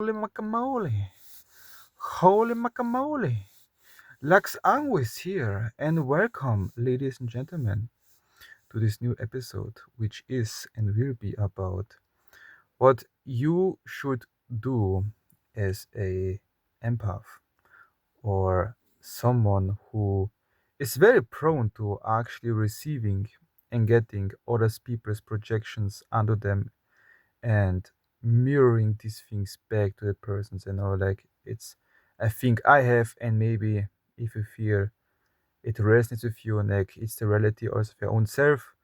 Holy macamole! Holy macamole! Lux Anguis here, and welcome, ladies and gentlemen, to this new episode, which is and will be about what you should do as a empath or someone who is very prone to actually receiving and getting other people's projections onto them and mirroring these things back to the persons, like it's a thing I have, and maybe if you feel it resonates with you and like it's the reality also of your own self,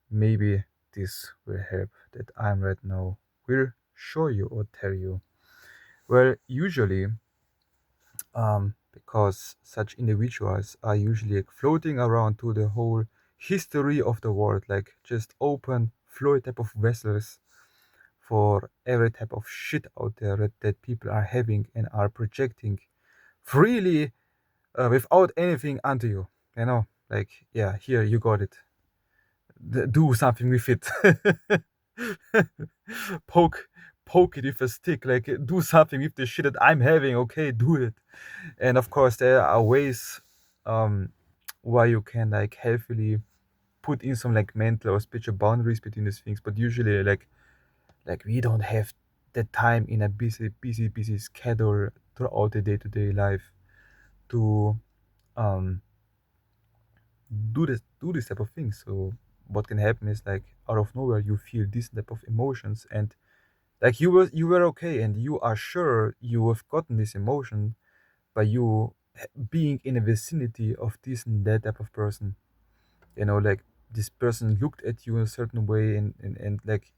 maybe this will help that I'm right now will show you or tell you. Well, usually because such individuals are usually like floating around to the whole history of the world, like just open fluid type of vessels for every type of shit out there that people are having and are projecting freely, without anything onto you. Like, yeah, here you got it. Do something with it. poke, poke it with a stick. Like, do something with the shit that I'm having. Okay, do it. And of course, there are ways, where you can like healthily put in some like mental or spiritual boundaries between these things. But usually, like we don't have the time in a busy schedule throughout the day-to-day life to um do this type of things. So what can happen is like out of nowhere you feel this type of emotions, and like you were okay and you are sure you have gotten this emotion by you being in the vicinity of this and that type of person. Like this person looked at you in a certain way, and like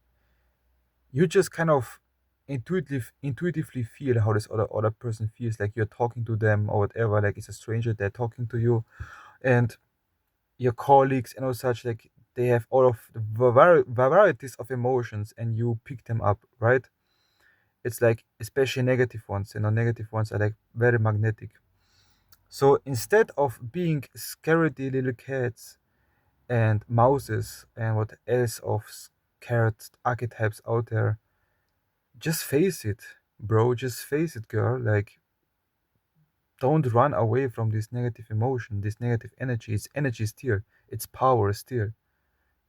you just kind of intuitively feel how this other person feels, like you're talking to them or whatever, like it's a stranger, they're talking to you, and your colleagues and all such, like they have all of the varieties of emotions and you pick them up, right? It's like especially negative ones, negative ones are like very magnetic. So instead of being scaredy little cats and mouses and what else of scared archetypes out there, just face it, bro. Just face it, girl. Like, don't run away from this negative emotion, this negative energy. It's energy still, it's power still,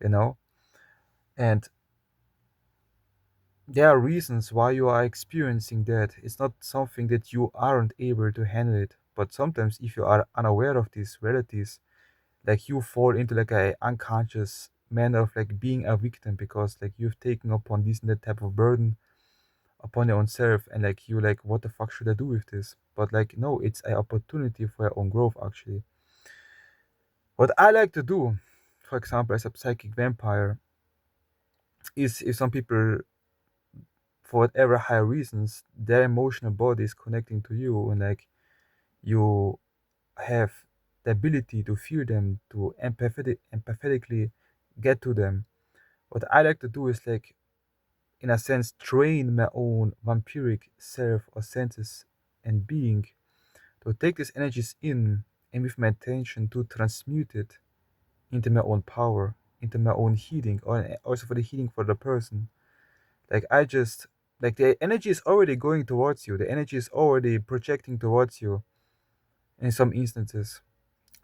you know? And there are reasons why you are experiencing that. It's not something that you aren't able to handle it. But sometimes, if you are unaware of these realities, like you fall into like a unconscious manner of like being a victim because like you've taken upon this and that type of burden upon your own self, and like you like, what the fuck should I do with this? But like, no, it's an opportunity for your own growth actually. What I like to do, for example, as a psychic vampire, is if some people, for whatever higher reasons, their emotional body is connecting to you, and like you have the ability to feel them, to empathetically get to them. What I like to do is like, in a sense, train my own vampiric self or senses and being to take these energies in, and with my intention to transmute it into my own power, into my own healing, or also for the healing for the person. Like I just, like the energy is already going towards you. The energy is already projecting towards you in some instances.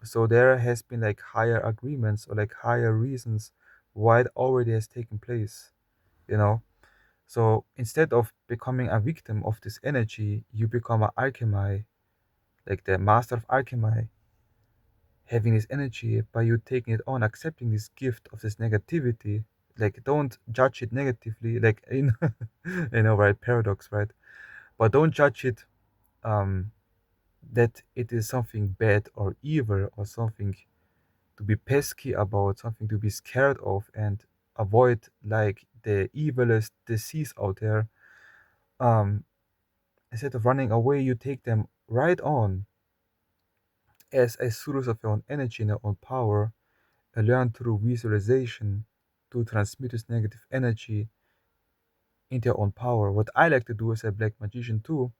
So there has been like higher agreements or like higher reasons why it already has taken place, you know. So instead of becoming a victim of this energy, you become an alchemy, like the master of alchemy, having this energy by you taking it on, accepting this gift of this negativity. Like, don't judge it negatively, like in right, paradox, right? But don't judge it, um that it is something bad or evil or something to be pesky about, something to be scared of, and avoid like the evilest disease out there. um Instead of running away, you take them right on as a source of your own energy and your own power, and learn through visualization to transmute this negative energy into your own power. What I like to do as a black magician too,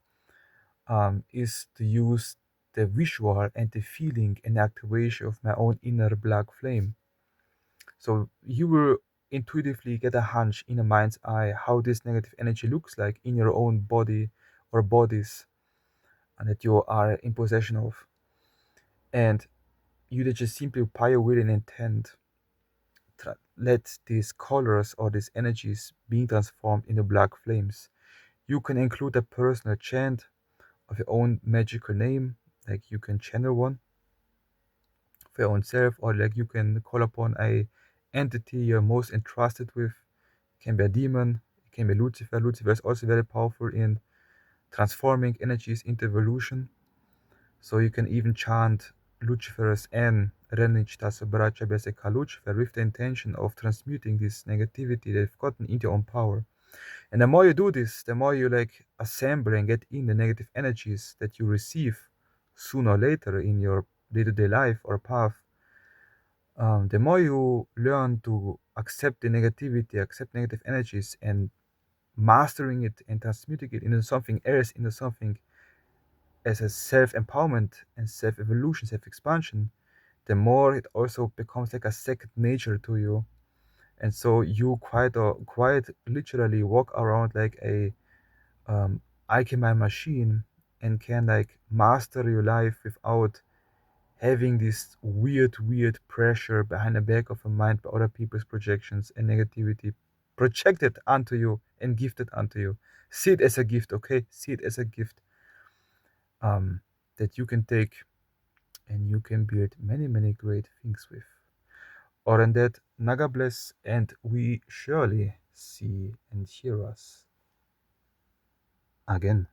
is to use the visual and the feeling and activation of my own inner black flame. So you will intuitively get a hunch in a mind's eye how this negative energy looks like in your own body or bodies, and that you are in possession of. And you just simply by your will and intent let these colors or these energies being transformed into black flames. You can include a personal chant of your own magical name, like you can channel one for your own self, or like you can call upon a entity you're most entrusted with. It can be a demon, it can be Lucifer. Lucifer is also very powerful in transforming energies into evolution. So you can even chant Lucifer's N, Renich Bracha Beseka Lucifer, with the intention of transmuting this negativity they've gotten into your own power. And the more you do this, the more you like assemble and get in the negative energies that you receive sooner or later in your day-to-day life or path. The more you learn to accept the negativity, accept negative energies, and mastering it and transmuting it into something else, into something as a self-empowerment and self-evolution, self-expansion, the more it also becomes like a second nature to you. And so you quite literally walk around like a alchemy machine and can like master your life without having this weird pressure behind the back of a mind by other people's projections and negativity projected onto you and gifted onto you. See it as a gift, okay? See it as a gift that you can take and you can build many great things with. Or in that, Naga bless, and we surely see and hear us again.